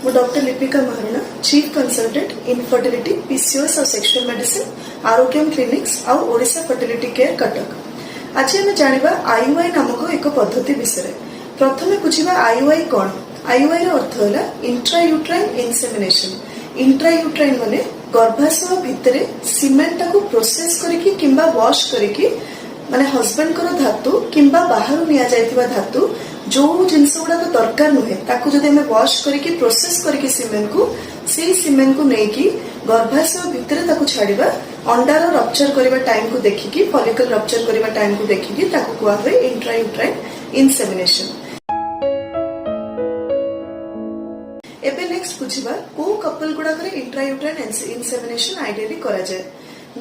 ମୁଁ doctor Lipika Maharana, chief consultant infertility, PCOS ଆଉ sexual medicine, Arogyam କ୍ଲିନିକ୍ସ ଆଉ ଓଡିଶା ଫର୍ଟିଲିଟି କେୟାର କଟକ। ଆଜି ଆମେ ଜାଣିବା IUI ନାମକ ଏକ ପଦ୍ଧତି ବିଷୟରେ। ପ୍ରଥମେ ବୁଝିବା IUI କ'ଣ। IUI ର ଅର୍ଥ ହେଲା ଇଣ୍ଟ୍ରାୟୁଟ୍ରାଇନ୍ ଇନସେମିନେସନ। ଇଣ୍ଟ୍ରାୟୁଟ୍ରାଇନ୍ ମାନେ ଗର୍ଭାଶୟ ଭିତରେ ସିମେଣ୍ଟଟାକୁ ପ୍ରୋସେସ କରିକି କିମ୍ବା ୱାଶ କରିକି ମାନେ ହଜବେଣ୍ଡଙ୍କର ଧାତୁ କିମ୍ବା ବାହାରୁ ନିଆଯାଇଥିବା ଧାତୁ ଯୋଉ ଜିନିଷ ଗୁଡାକ ଦରକାର ନୁହେଁ ତାକୁ ଯଦି ଆମେ ୱାଶ କରିକି ପ୍ରୋସେସ କରିକି ସିମେଣ୍ଟକୁ ସେଇ ସିମେଣ୍ଟକୁ ନେଇକି ଗର୍ଭାଶୟ ଭିତରେ ତାକୁ ଛାଡିବା, ଅଣ୍ଡାର ରପ୍ଚର କରିବା ଟାଇମକୁ ଦେଖିକି, ଫଲିକଲ ରପ୍ଚର କରିବା ଟାଇମକୁ ଦେଖିକି ତାକୁ କୁହାହୁଏ ଇଣ୍ଟ୍ରାୟୁଟ୍ରାଇନ୍ ଇନସେମିନେସନ। ଏବେ ନେକ୍ସଟ ବୁଝିବା କୋଉ କପଲ ଗୁଡାକରେ ଇଣ୍ଟ୍ରାୟୁଟ୍ରାଇନ୍ ଇନସେମିନେସନ ଆଇଡିଆଲି କରାଯାଏ।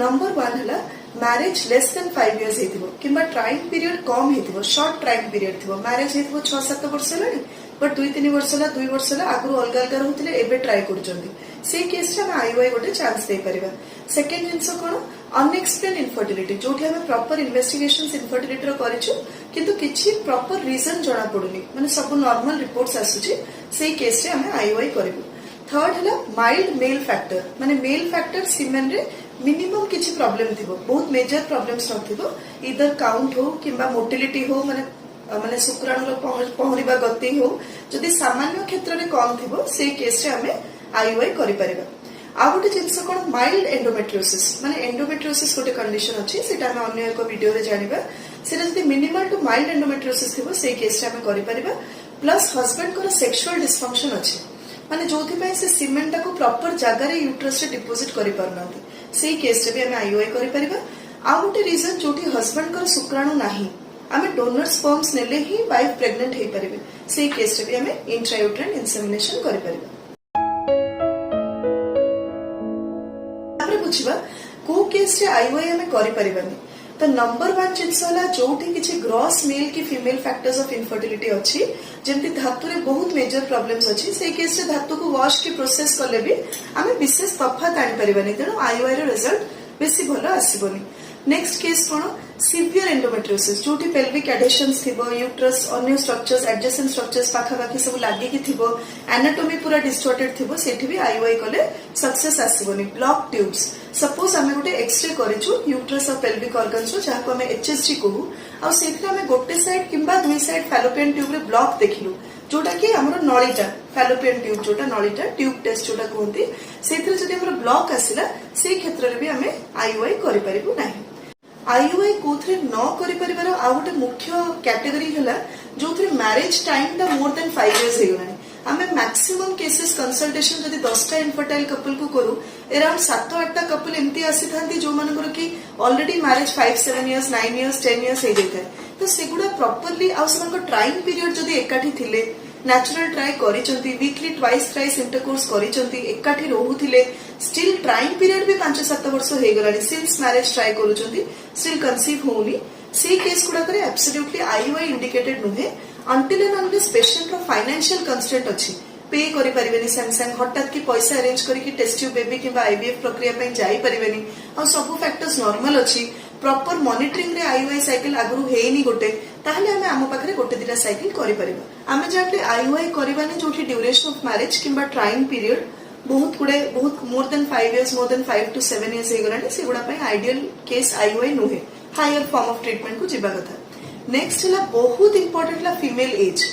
नंबर 1 है मैरिज लेस देन 5 इयर्स हेतिबो किंबा ट्राइंग पीरियड कम हेतिबो, शॉर्ट ट्राइंग पीरियड थिबो। मैरिज हेतिबो 6-7 वर्ष हलानी बट 2-3 वर्ष हला 2 वर्ष हला आगु अलग अलग रहउतिले एबे ट्राई करजंती। से केस रे हम आईयूआई गोटे चांस दे परिबा। सेकंड जिंस कोन अनएक्सप्लेन इनफर्टिलिटी, जोठी हम प्रॉपर इन्वेस्टिगेशंस इनफर्टिलिटी रो करिछु किंतु किछि प्रॉपर रीजन जणा पडुनी, माने सब नॉर्मल रिपोर्ट्स आसुची, से केस रे हम आईयूआई करिबो। थर्ड है माइल्ड मेल फैक्टर, माने मेल फैक्टर सीमेन रे मिनिमम किछि प्रॉब्लम थिबो, बहुत मेजर प्रॉब्लम्स नथिबो, इधर काउंट हो किंबा मोटिलिटी हो, माने माने शुक्राणुर पहरिबा गति हो, जदि सामान्य क्षेत्र रे कम थिबो से केस रे हमें आईयूआई करि परिबा। आ गोटे जिंस कोन माइल्ड एंडोमेट्रियोसिस, माने एंडोमेट्रियोसिस गोटे कंडीशन अछि, सेटा हम अन्य एक वीडियो रे जानिबा। सेटा जदि मिनिमल टू माइल्ड एंडोमेट्रियोसिस थिबो से केस रे हमें करि परिबा। प्लस हस्बैंड को सेक्सुअल डिसफंक्शन अछि, माने जोथि पय से सीमेंट को प्रॉपर जगह रे यूट्रस रे डिपोजिट करि परनांती, सेही केस रे भी हमें आईयूआई करि परिबा। आ गोटे रीजन जोठी हस्बैंड को शुक्राणु नाही, हमें डोनर स्पर्म्स नेले ही वाइफ प्रेग्नेंट हे परिबे, सेही केस रे भी हमें इंट्रायूट्राइन इंसेमिनेशन करि परिबा। तापर बुझिबा को केस रे आईयूआई हमें करि परिबानी। तो नंबर 1 जिंस होला जोठी किछि ग्रॉस मेल की फीमेल फैक्टर्स ऑफ इनफर्टिलिटी अछि, जेमति धातु रे बहुत मेजर प्रॉब्लम्स अछि, से केस रे धातु को वॉश की प्रोसेस करले भी हमें विशेष तफात आनि परिबानी, तेनु आईयूआई रो रिजल्ट बेसी भलो आसीबोनी। नेक्स्ट केस कोन सिवियर एंडोमेट्रियोसिस, जोठी पेल्विक एडेशंस थिबो, यूट्रस अन्य स्ट्रक्चर्स एडजेसेंट स्ट्रक्चर्स पाखा पाखी सब लागि की थिबो, एनाटॉमी पूरा डिस्टॉर्टेड थिबो, सेठी भी आईयूआई कले सक्सेस आसीबोनी। ब्लॉक ट्यूब्स, सपोज हमें गोटे एक्सरे करिछु यूट्रस और पेल्विक ऑर्गन्स रो, जहाको हमें HSG कहू, आ सेठी हमें गोटे साइड किंबा दुई साइड फैलोपियन ट्यूब रे ब्लॉक देखिलु, जोटा कि हमर नळीटा फैलोपियन ट्यूब जोटा नळीटा ट्यूब टेस्ट जोटा कहंती, सेथिरे जदि हमर ब्लॉक आसिला से क्षेत्र रे भी हमें आईयूआई करि परिबु नाही। आईयूआई कोथरे न करि परिबार आ गोटे मुख्य कैटेगरी हला जोथरे मैरिज टाइम दा मोर देन 5 इयर्स हे गलानी। हमें मैक्सिमम केसेस कंसल्टेशन जदि 10टा इनफर्टाइल कपल को करू, अराउंड 7-8टा कपल एमती आसी थांती जो मानकर कि already marriage 5-7 years 9 years 10 years हे जाय, तो सेगुडा प्रॉपर्ली आ सबको ट्राइंग पीरियड जदि एकाठी थिले, नेचुरल ट्राई करिसंती, वीकली ट्वाइस थ्राइस इंटरकोर्स करिसंती, एकाठी रहउथिले, स्टिल ट्राइंग पीरियड भी 5-7 वर्ष हे गलानी, सिंस मैरिज ट्राई करूचंती, स्टिल कंसीव होउनी, से केस गुडा करे एब्सोल्युटली आईयूआई इंडिकेटेड नुहे, अंटिल एंड अनलेस पेशेंट रो फाइनेंशियल कंस्ट्रेंट अछि, पे करि परिबेनी संग संग हटात की पैसा अरेंज करिकि टेस्ट ट्यूब बेबी किबा आईवीएफ प्रक्रिया पे जाई परिबेनी, आ सब फैक्टर्स नॉर्मल अछि, प्रॉपर मॉनिटरिंग रे आईयूआई साइकिल आगु हेइनी गोटे, ताहले हमें आम पाखरे गोटे दिटा साइकिल करि परिबा। आमे जानले आईयूआई करिबानी जोठी ड्यूरेशन ऑफ मैरिज किबा ट्राइंग पीरियड बहुत more than 5 years, more than 5 to 7 years हे गलानी, सेगुडा पे आइडियल केस आईयूआई नुहे, हायर फॉर्म ऑफ ट्रीटमेंट को जिबा कथा। नेक्स्ट हला बहुत इंपोर्टेंट ला फीमेल एज।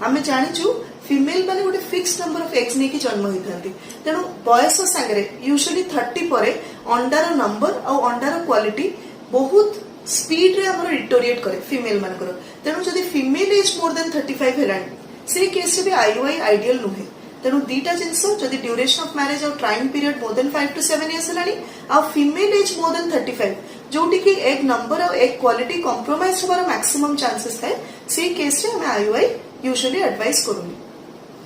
आमे जानिछु फीमेल माने गोटे फिक्स नंबर ऑफ एग्स नेकी जन्म होइथांती, तेनु बयस संगरे यूजुअली 30 परे अंडार नंबर और अंडार क्वालिटी बहुत स्पीड रे हमर डिटोरिएट करे फीमेल मानकर, तेनु जदि फीमेल एज मोर देन 35 हेलानी से केस रे भी आईयूआई आइडियल नुहे। तेनु दीटा जिंस जदि ड्यूरेशन ऑफ मैरिज और trying period more than 5 to 7 years हेलानी आ फीमेल एज मोर देन 35, जोटी की एग नंबर और एग क्वालिटी कॉम्प्रोमाइज होबार मैक्सिमम चांसेस थाए, से केस रे हमें आईयूआई यूजुअली एडवाइस करूनी।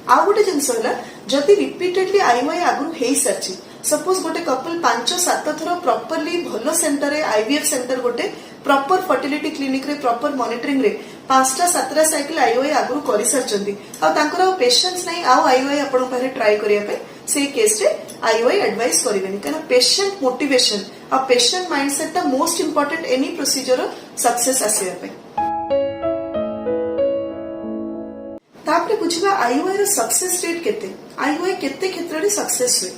आ गोटे जिंस होला जदि रिपीटेडली आईयूआई आगु हेई सरची, सपोज गोटे कपल 5-7 थर प्रॉपर्ली भलो सेंटर रे आईवीएफ सेंटर गोटे प्रॉपर फर्टिलिटी क्लिनिक रे प्रॉपर मॉनिटरिंग रे 5-7 साइकिल आईयूआई आगु करि सरचंती, आ तांकर पेशेंस नै आ आईयूआई आपण पारे ट्राई करिया पे, से केस रे आईयूआई एडवाइस करिवेनी, कारण पेशेंट मोटिवेशन आ पेशेंट माइंडसेट ता most important any procedure success आसीया पे। तापरे बुझा आईओआई रो सक्सेस रेट केते, आईओआई केते क्षेत्र रे सक्सेस हुए।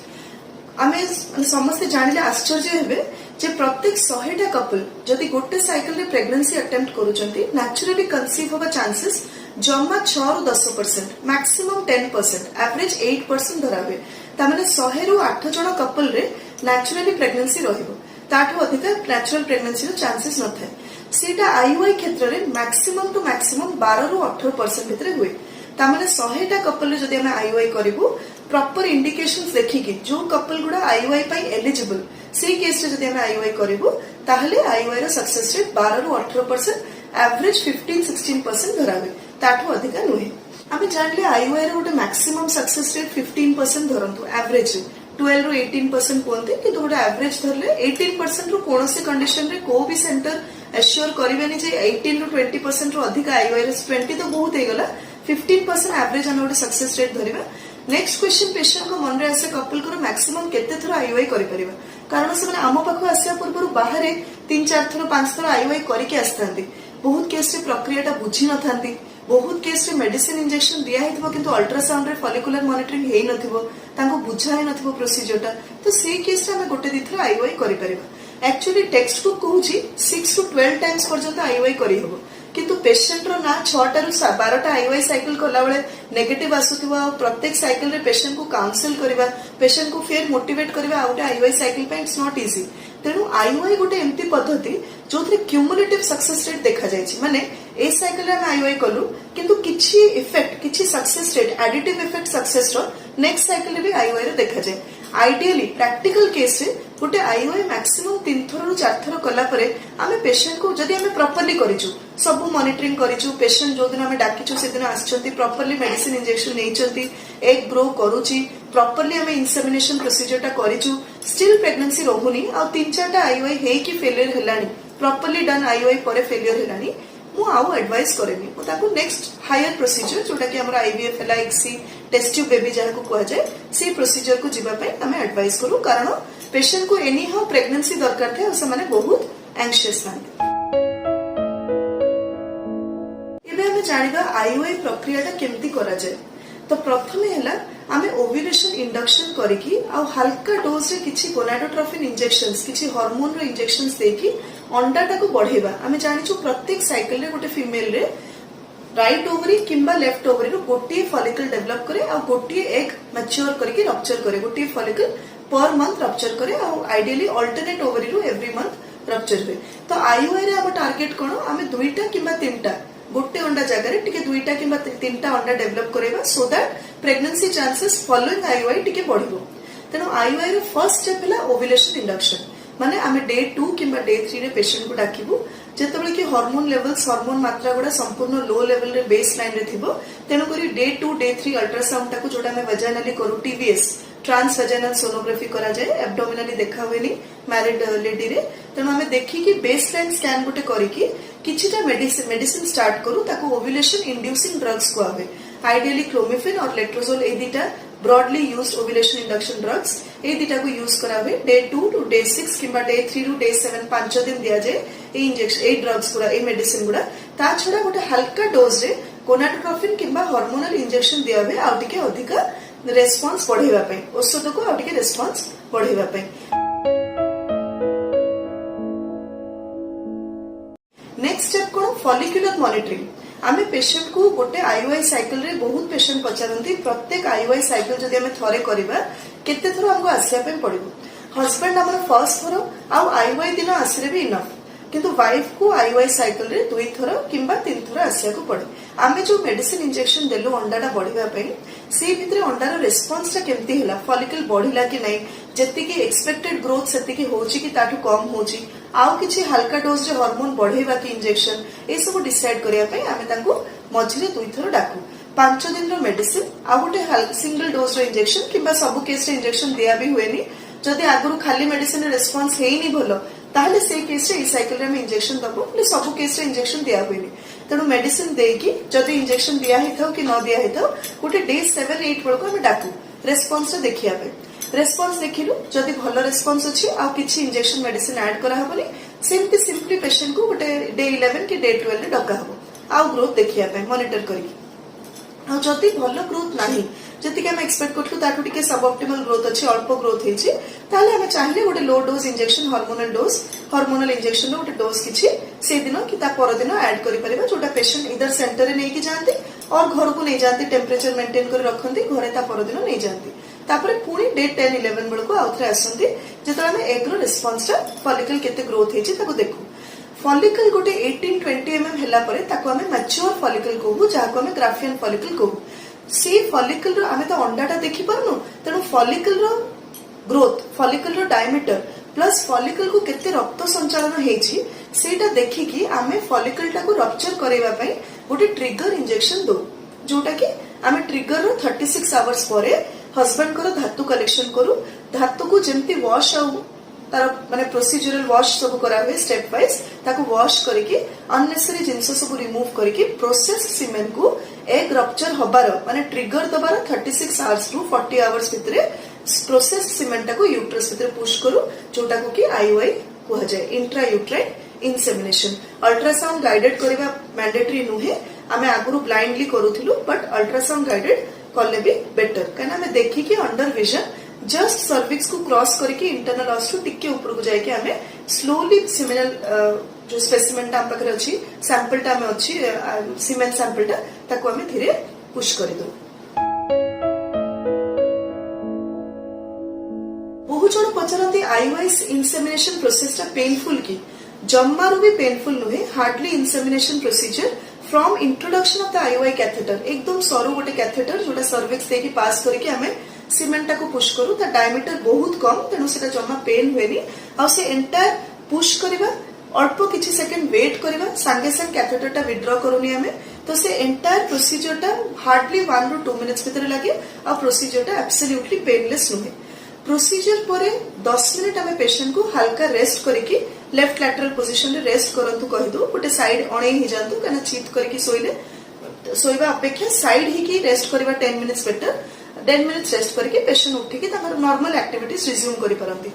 आमे समस्ते जानिले आश्चर्य हेबे जे प्रत्येक 100टा कपल जदि गोटे साइकिल रे प्रेगनेंसी अटेम्प्ट करूचंती नेचुरली कंसीव होबा चांसेस जम्मा 6 ରୁ 10%, मैक्सिमम 10%, एवरेज 8% धरा हुए। तामाने 100 ରୁ 8 जण कपल रे नेचुरली प्रेगनेंसी रहिबो, ताठो अधिक नेचुरल प्रेगनेंसी रो चांसेस न थाए। सेटा आईओआई क्षेत्र रे मैक्सिमम टू मैक्सिमम 12 ରୁ 18% भितरे हुए। तामाने 100टा कपल रे जदि हमें आईओआई करिवु प्रॉपर इंडिकेशंस देखिकी जो कपल गुडा आईओआई पाई एलिजिबल से केस रे जदि हमें आईओआई करिवु ताहले आईओआई रो सक्सेस रेट 12 ରୁ 18%, एवरेज 15-16% धरा हुए, ताठो अधिक नुहे। आमे जानले आईओआई रो गोटे मैक्सिमम सक्सेस रेट 15% धरंतु, एवरेज 12 ରୁ 18% कोनते कि गोटे एवरेज धरले 18% रो कोनोसी कंडीशन रे को भी सेंटर एश्योर करिवेनी जे 18 ରୁ 20% रो अधिक आईओआई रो 20 तो बहुत हे गला, 15% एवरेज हम गोटे सक्सेस रेट धरिबा। नेक्स्ट क्वेश्चन पेशेंट को मन रे आसे कपल को मैक्सिमम केते थरो आईओआई करि परिबा, कारण से माने आम पाखो आसिया पूर्व बाहर 3-4 थरो 5 थरो आईओआई करके आस्तांती। बहुत केस रे प्रक्रियाटा बुझी न थांती, बहुत केस रे मेडिसिन इंजेक्शन दिया हितबो किंतु अल्ट्रासाउंड रे फॉलिकुलर मॉनिटरिंग हेई नथिबो, तांको बुझाई नथिबो प्रोसीजरटा, तो से केस रे हम गोटे दिथरो आईओआई करि परिबा। एक्चुअली टेक्स्ट बुक कहूची 6 ରୁ 12 टाइम्स पर्यंत आईओआई करि हबो, किंतु पेशेंट रो ना 6टा ରୁ 12टा आईओआई साइकिल कला बेले नेगेटिव आसुथिबा, प्रत्येक साइकिल रे पेशेंट को काउंसिल करबा, पेशेंट को फिर मोटिवेट करबा आउटे आईओआई साइकिल पे इट्स नॉट इजी। तेणु आईओआई गोटे एमती पद्धति जो क्यूमुलेटिव सक्सेस रेट देखा जायछि, माने ए साइकिल रे हम आईओआई कलु किंतु किछि इफेक्ट, किछि success rate, additive effect success रो नेक्स्ट साइकिल रे भी आईओआई रे देखा जाय। आइडियली प्रैक्टिकल केस रे गोटे आईओआई मैक्सिमम 3 थरो ରୁ 4 थरो कला परे आमे पेशेंट को जदि हमें प्रॉपर्ली करिचु, सब मॉनिटरिंग करिचु, पेशेंट जो दिन हमें डाकिचु से दिन आछंती, प्रॉपर्ली मेडिसिन इंजेक्शन नेइचंती, एग ग्रो करूची, प्रॉपर्ली हमें इंसेमिनेशन प्रोसीजरटा करिचु, स्टिल प्रेगनेंसी रहुनी आ 3-4टा आईओआई हे कि फेलियर हेलानी, प्रॉपर्ली डन आईओआई परे फेलियर हेलानी, मु आउ एडवाइस करेनी मु ताको नेक्स्ट हायर प्रोसीजर जोटा कि हमर आईवीएफ एला एक्सी टेस्ट ट्यूब बेबी जहा को कह जाय सी प्रोसीजर को जिबा पय हमें एडवाइस करू, कारण पेशेंट को एनी हाउ प्रेगनेंसी दरकार थे और से माने बहुत एंग्शियस थांते। एबे हमें जानिबा आईओआई प्रक्रियाटा केमती करा जाय। तो प्रथमे हैला आमे ओव्यूलेशन इंडक्शन करिकी आ हल्का डोज रे किछि गोनाडोट्रोफिन इंजेक्शंस, किछि हार्मोन रो इंजेक्शंस देकी अंडाटा को बढ़ेबा। आमे जानिछु प्रत्येक साइकिल रे गोटे फीमेल रे राइट ओवरी किंबा लेफ्ट ओवरी रो गोटे फॉलिकल डेवलप करे आ गोटे एग मैच्योर करके रप्चर करे, गोटे फॉलिकल पर मंथ रप्चर करे आ आइडियली अल्टरनेट ओवरी रो एवरी मंथ रप्चर हुए। तो आईओआई रे हम टार्गेट कोन, आमे 2टा किंबा 3टा गोटे अंडा जगह टिके 2टा किंबा 3टा अंडा डेवलप करेबा, so that pregnancy chances following IUI टिके बढ़िबो। तेनो आईओआई रो फर्स्ट स्टेप हैला ओव्यूलेशन इंडक्शन, माने आमे डे 2 किंबा डे 3 रे पेशेंट को डाकिबु जेतबेले कि हार्मोन लेवल्स, हार्मोन मात्रा गुडा संपूर्ण लो लेवल रे बेस लाइन रे थिबो। तेनो करी डे 2 डे 3 अल्ट्रासाउंड टाको जोटा में वजाइनली करू, टीवीएस ट्रांस वजाइनल सोनोग्राफी करा जाय, एब्डोमिनली देखा हुएनी मैरिड लेडी रे। तेनो हमें देखी कि बेस लाइन स्कैन गोटे करिकी किछिटा मेडिसिन स्टार्ट करू, ताको ओव्यूलेशन इंड्यूसिंग ड्रग्स को आवे, आइडियली क्लोमिफेन और लेट्रोजोल, ए दीटा broadly used ovulation induction drugs, ए दीटा को यूज करावे। डे 2 टू डे 6 किंबा डे 3 टू डे 7 5 दिन दिया जाए ए इंजेक्शन, ए ड्रग्स गुडा, ए मेडिसिन गुडा। ता छडा गोटे हल्का डोज रे गोनाडोट्रोफिन किंबा हार्मोनल इंजेक्शन दिया हुए आ टिके अधिक रेस्पॉन्स बढ़ेबा पय, औषध को आ टिके रेस्पॉन्स बढ़ेबा पय। नेक्स्ट स्टेप कोन, फॉलिकुलर मॉनिटरिंग। आमे पेशेंट को गोटे आईओआई साइकिल रे बहुत पेशेंट पचारंती, प्रत्येक आईओआई साइकिल जदि हमें थरे करिबा केते थरो हमको आसिया पे पड़िबो। हस्बैंड हमर फर्स्ट थरो आ आईओआई दिन आसिरे भी इनफ, किंतु वाइफ को आईओआई साइकिल रे 2 थरो किंबा 3 थरो आसिया को पड़े। आमे जो मेडिसिन इंजेक्शन देलु अंडाटा बढ़िबा पय, से भितरे अंडार रेस्पॉन्स टा केमती हैला, फॉलिकल बढ़िला कि नै, जति कि एक्सपेक्टेड ग्रोथ सेति कि होची कि ताठू कम होची, आउ किछि हल्का डोज रे हार्मोन बढ़ेबा कि इंजेक्शन, ए सब डिसाइड करिया पय आमे तांको मझिरे 2 थरो डाकू। 5 दिन रो मेडिसिन आ गोटे सिंगल डोज रो इंजेक्शन किंबा सब केस रे इंजेक्शन दिया भी हुएनी। जदि आगुरु खाली मेडिसिन रे रेस्पॉन्स हेइनी भलो ताहले से केस रे ई साइकिल रे हम इंजेक्शन दबो, ले सब केस रे इंजेक्शन दिया हुएनी। तेणु मेडिसिन देकी जदि इंजेक्शन दिया हिथाउ कि न दिया हिथाउ गोटे डे 7-8 बेलको हम डाकू रेस्पॉन्स देखिया पे। रेस्पॉन्स देखिलु जदि भलो रेस्पॉन्स अछि आ किछि इंजेक्शन मेडिसिन ऐड करा हबनी, सिंपली पेशेंट को गोटे डे 11 कि डे 12 रे डका हबो आ ग्रोथ देखिया पे मॉनिटर करी। ଆଉ ଯଦି ଭଲ ଗ୍ରୋଥ ନାହିଁ ଯେତିକି ଆମେ ଏକ୍ସପେକ୍ଟ କରୁଥିଲୁ ତାଠୁ ଟିକେ ସବ ଅପ୍ଟିମାଲ ଗ୍ରୋଥ ଅଛି ଅଳ୍ପ ଗ୍ରୋଥ ହେଇଛି ତାହେଲେ ଆମେ ଚାହିଁଲେ ଗୋଟେ low dose injection hormonal injection रो ଗୋଟେ ଡୋଜ କିଛି ସେଇ ଦିନ କି ତା ପର ଦିନ ଆଡ୍ କରି परिबा जोटा पेशेंट इधर सेंटर रे नेकी जांती और घर को नहीं जाती टेम्परेचर मेंटेन कर रखती घरे ता पर दिन नहीं जाती तापर पुणी डे 10-11 बेलको आउथरे आसंती जेतरा में एग रो रिस्पांस ता फॉलिकल केते ग्रोथ हेची ताको देखु फॉलिकल गोटे 18-20 mm हैला परे ताको हमें मैच्योर फॉलिकल कहू जाको हमें ग्राफियन फॉलिकल कहू सी फॉलिकल रो हमें तो अंडाटा देखि परनु तेनु फॉलिकल रो ग्रोथ फॉलिकल रो डायमीटर प्लस फॉलिकल को केते रक्त संचालन हेची सेटा देखिकी आमे फॉलिकल टाको रप्चर करैबा पई गोटे ट्रिगर इंजेक्शन दो जोटा कि आमे ट्रिगर रो 36 आवर्स परे हस्बैंड को धातु कलेक्शन करू धातु को जेमती वॉश आउ तार माने प्रोसीजरल वॉश सब करा हुए स्टेप वाइज ताको वॉश करके अननेसेसरी जिंस सब रिमूव करके प्रोसेस्ड सीमेन को एग रप्चर हबार माने ट्रिगर दबार 36 आवर्स टू 40 आवर्स भितरे प्रोसेस्ड सीमेंट को यूट्रस भितरे पुश करू जोटा को कि आईओआई कहा जाय intra uterine insemination ultrasound guided करबा मैंडेटरी नुहे आमे आगुरु ब्लाइंडली करूथिलु बट अल्ट्रासाउंड गाइडेड कले भी बेटर काना हमें देखि कि अंडर विजन जस्ट सर्विक्स को क्रॉस करके इंटरनल ऑस टू टिके ऊपर को जाके हमें स्लोली सिमिनल जो स्पेसिमेन टा हम पाखरे अछि सैंपल टा में अछि सीमेन सैंपल टा ताको हमें धीरे पुश करि दो बहु जण पचरंती आईवाइस इंसेमिनेशन प्रोसेस टा पेनफुल की जम्मारू भी पेनफुल नुहे hardly insemination procedure from introduction of the IUI catheter एकदम सरू गोटे कैथेटर जोटा सर्विक्स देकी पास करके हमें सीमेंट को पुश करू ता डायमीटर बहुत कम तेणु सेटा जमा पेन हुएनी आ से एंटायर पुश करबा अल्प किछि सेकंड वेट करबा संगे संग कैथेटर टा विथड्रॉ करूनी हमें तो से एंटायर प्रोसीजर टा हार्डली 1 to 2 मिनट्स भीतर लागे आ प्रोसीजर टा एब्सोल्युटली पेनलेस नुहे प्रोसीजर परे 10 मिनिट हमें पेशेंट को हल्का रेस्ट करके लेफ्ट लैटरल पोजीशन रे रेस्ट करंतु कहि दो गोटे साइड अणे ही जानतु कना चीत करके सोइबा अपेक्षा साइड ही की रेस्ट करबा 10 मिनिट्स बेटर 10 मिनिट्स रेस्ट करके पेशेंट उठिकी ताकर नॉर्मल एक्टिविटीज रिज्यूम करि परंती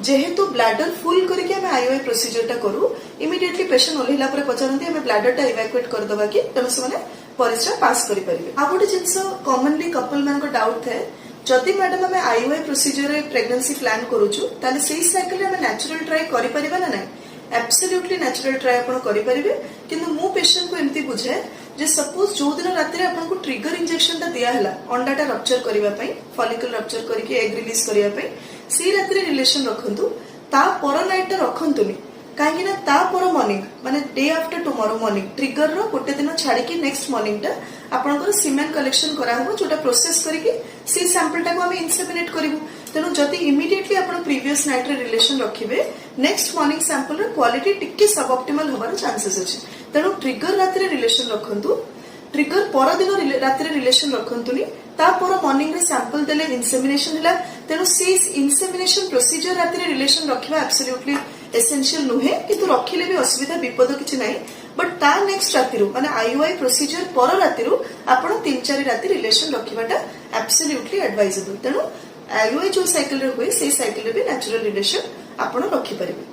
जेहेतु ब्लैडर फुल करके हमें आईओआई प्रोसीजर टा करू इमीडिएटली पेशेंट ओलेला पर पचारंती हमें ब्लैडर टा इवैक्यूएट कर दबा कि तनो से माने परिस्रा पास करि परिबे आ गोटे जिंस कॉमनली कपल मान को डाउट थाए जदि मैडम हमें आईओआई प्रोसीजर रे प्रेगनेंसी प्लान करूछु ताले सेही साइकिल रे हमें नेचुरल ट्राई करि परिबा ना नै एब्सोल्युटली नेचुरल ट्राई आपण करि परिबे किंतु मु पेशेंट को एम्ति बुझाए जे सपोज जो दिन रात रे आपण को ट्रिगर इंजेक्शन ता दिया हला अंडाटा रप्चर करिवा पई फॉलिकल रप्चर करके एग रिलीज करिवा पई सी रात रे रिलेशन रखंतु ता पर नाइट रखंतुनी काहे ना ता पर मॉर्निंग माने day after tomorrow morning trigger रो गोटे दिन छाड़ी की नेक्स्ट मॉर्निंग टा आपनकर सीमेन कलेक्शन करा हो जोटा प्रोसेस करके सी सैंपल टा को हम इंसेमिनेट करिवु तेनु जति इमीडिएटली आपण प्रीवियस नाइट रे रिलेशन रखिबे नेक्स्ट मॉर्निंग सैंपल रे क्वालिटी टिके सब ऑप्टिमल होबार चांसेस अछि तेनु ट्रिगर रात रे रिलेशन रखंतु ट्रिगर पर दिन रात रे रिलेशन रखंतुनी ता पर मॉर्निंग रे सैंपल देले इंसेमिनेशन हला तेनु सी इंसेमिनेशन प्रोसीजर रात रे रिलेशन रखिबा एब्सोल्युटली एसेंशियल नुहे किंतु रखिले भी असुविधा विपद किछि नाही बट ता नेक्स्ट रातिरु माने आईओआई प्रोसीजर पर रातिरु आपण 3-4 राति रिलेशन रखिबाटा एब्सोल्युटली एडवाइजेबल तेनु आईओआई जो साइकिल रे होय से साइकिल रे भी नेचुरल रिलेशन आपण रखि परिबे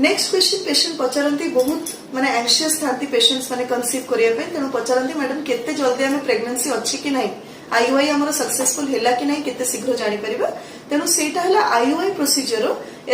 नेक्स्ट क्वेश्चन पेशेंट पचारंती बहुत माने एंशियस थांती पेशेंट्स माने कंसीव करिया पे तेनु पचारंती मैडम केते जल्दी हमें प्रेगनेंसी अछि कि नाही आईओआई हमर सक्सेसफुल हैला कि नाही केते शीघ्र जानि परिबा तेनु सेटा हला आईओआई प्रोसीजर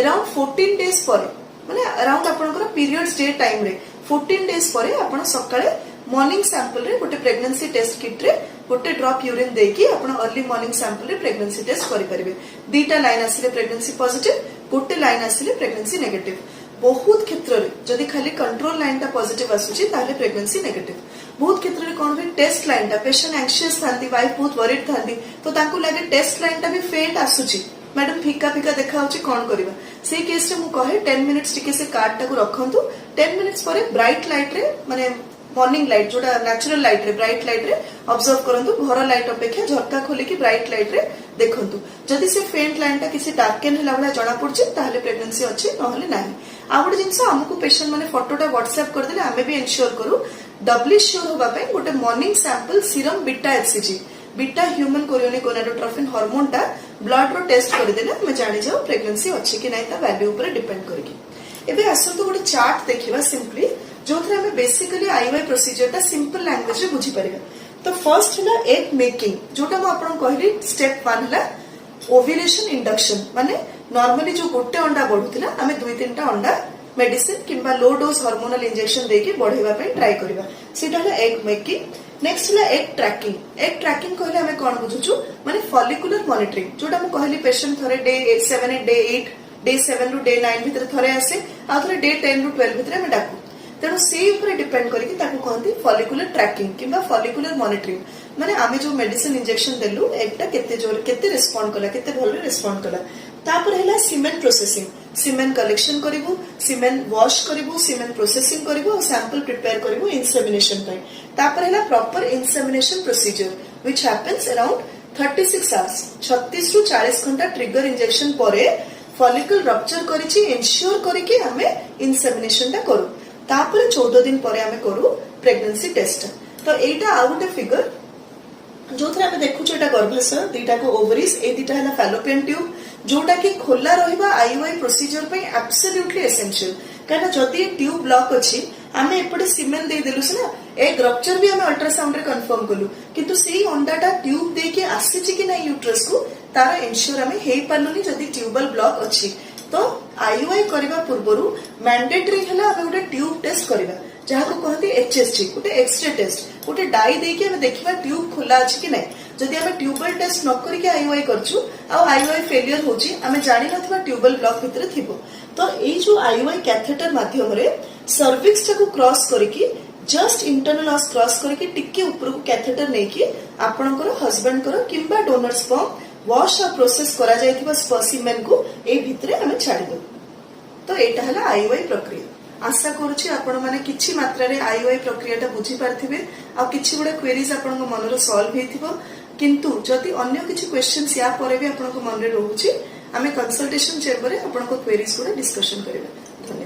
अराउंड 14 डेज परे माने अराउंड आपनकर पीरियड्स डे टाइम रे 14 डेज परे आपण सकाळे मॉर्निंग सैंपल रे गोटे प्रेगनेंसी टेस्ट किट रे गोटे ड्रॉप यूरिन देकी आपण अर्ली मॉर्निंग सैंपल रे प्रेगनेंसी टेस्ट करि परिबे दीटा लाइन आसीले प्रेगनेंसी पॉजिटिव गोटे लाइन आसीले प्रेगनेंसी नेगेटिव बहुत क्षेत्र रे जदी खाली कंट्रोल लाइन टा पॉजिटिव आसुची ताले प्रेगनेंसी नेगेटिव बहुत क्षेत्र रे कोन भी टेस्ट लाइन टा पेशेंट एंशियस थांती वाइफ बहुत वरीड थांती तो तांको लागे टेस्ट लाइन टा भी फेंट आसुची मैडम फीका फीका देखा होची कोन करबा से केस रे मु कहे 10 मिनिट्स टिके से कार्ड टा को रखंतु 10 मिनिट्स परे ब्राइट लाइट रे माने मॉर्निंग लाइट जोटा नेचुरल लाइट रे ब्राइट लाइट रे ऑब्जर्व करंतु घर लाइट अपेक्षा झरका खोली की ब्राइट लाइट रे देखंतु जदी से फेंट लाइन टा किसी डार्कन हला बला जणा पड़छि ताले प्रेगनेंसी अछि नहले नाही आ गोटे जिंस हमकु पेशेंट माने फोटोटा व्हाट्सएप कर देले हमें भी एंश्योर करू डबली श्योर होबा पे गोटे morning sample serum beta HCG beta human chorionic gonadotrophin hormone टा ब्लड रो टेस्ट कर देले हम जानि जाऊ प्रेगनेंसी अछि कि नाही ता वैल्यू ऊपर डिपेंड करके एबे आसंतु गोटे चार्ट देखिबा सिंपली जो थे हमें बेसिकली आईओआई प्रोसीजर टा सिंपल लैंग्वेज रे बुझी परिबा। तो फर्स्ट है एग मेकिंग, जोटा मैं आपन कहली स्टेप 1 है ओव्यूलेशन इंडक्शन, माने नॉर्मली जो गोटे अंडा बढ़ुला आमे 2-3 टा अंडा मेडिसिन किंबा लो डोज हार्मोनल इंजेक्शन देके बढ़ेबा पे ट्राई करबा, सेटा है एग मेकिंग। नेक्स्ट है एग ट्रैकिंग। एग ट्रैकिंग कहले हमें कोन बुझुछु माने फॉलिकुलर मॉनिटरिंग, जोटा मैं कहली पेशेंट थरे डे 7 डे 8 डे 7 रु डे 9 भितर थरे आसे आ थरे डे 10 रु 12 भितर हमें डाकू, तेणु से ऊपर डिपेंड करके ताको कहती फॉलिकुलर ट्रैकिंग किंबा फॉलिकुलर मॉनिटरिंग, माने आमे जो मेडिसिन इंजेक्शन देलु एगटा केते जोर केते रिस्पोंड कला केते भलो रिस्पोंड कला। तापर हैला सीमेन प्रोसेसिंग, सीमेन कलेक्शन करिवु, सीमेन वॉश करिवु, सीमेन प्रोसेसिंग करिवु और सैंपल प्रिपेयर करिवु इंसेमिनेशन पय। तापर हैला proper insemination procedure which happens around 36 hours, 36 रु 40 घंटा ट्रिगर इंजेक्शन परे फॉलिकल रप्चर करिछि एंश्योर करिके हमें इंसेमिनेशन ता करू। तापर 14 दिन परे हमें करू प्रेगनेंसी टेस्ट। तो एटा आ गुटे फिगर जो थे हमें देखु एटा गर्भाशय, दीटा को ओवरीज, ए दीटा है फैलोपियन ट्यूब, जोटा कि खोला रहिबा आईओआई प्रोसीजर पे एब्सोल्युटली एसेंशियल। कहना जदि ट्यूब ब्लॉक अछि आमे एपटे सीमेन दे देलु ना एग रप्चर भी हमें अल्ट्रासाउंड रे कंफर्म कलु, किंतु सेही अंडाटा ट्यूब दे के आसीछि कि नै यूट्रस को तार एंश्योर हमें हेई पालुनी जदि ट्यूबल ब्लॉक अछि। तो आईओआई करबा पूर्वरु मैंडेटरी हला हमें गोटे ट्यूब टेस्ट करबा, जहाँ को कहते एचएसजी, गोटे एक्सरे टेस्ट, गोटे डाई देके हमें देखिबा ट्यूब खोला अछि कि नै। जदि हमें ट्यूबल टेस्ट न करिके आईओआई करछु आ आईओआई फेलियर होची हमें जानि नथबा ट्यूबल ब्लॉक भितर थिबो, तो एई जो आईओआई कैथेटर माध्यम रे सर्विक्स टाको क्रॉस करिके जस्ट इंटरनल ऑस क्रॉस करिके टिके ऊपर को कैथेटर नेकी आपनकर हस्बैंड करो किंबा डोनर स्पर्म वॉश और प्रोसेस करा जायथिबा स्पर्सिमेन को ए भितरे हमें छाड़ी दो। तो एटा हला आईओआई प्रक्रिया। आशा करूची आपण माने किछि मात्रा रे आईओआई प्रक्रिया टा बुझी पारथिबे आ किछि गुडा क्वेरीज आपण को मन रो सॉल्व हेथिबो, किंतु जदि अन्य किछि क्वेश्चंस या परे भी आपण को मन रे रहूची आमे कंसल्टेशन चेम्बर रे आपण को क्वेरीज गुडा डिस्कशन करबे। धन्यवाद।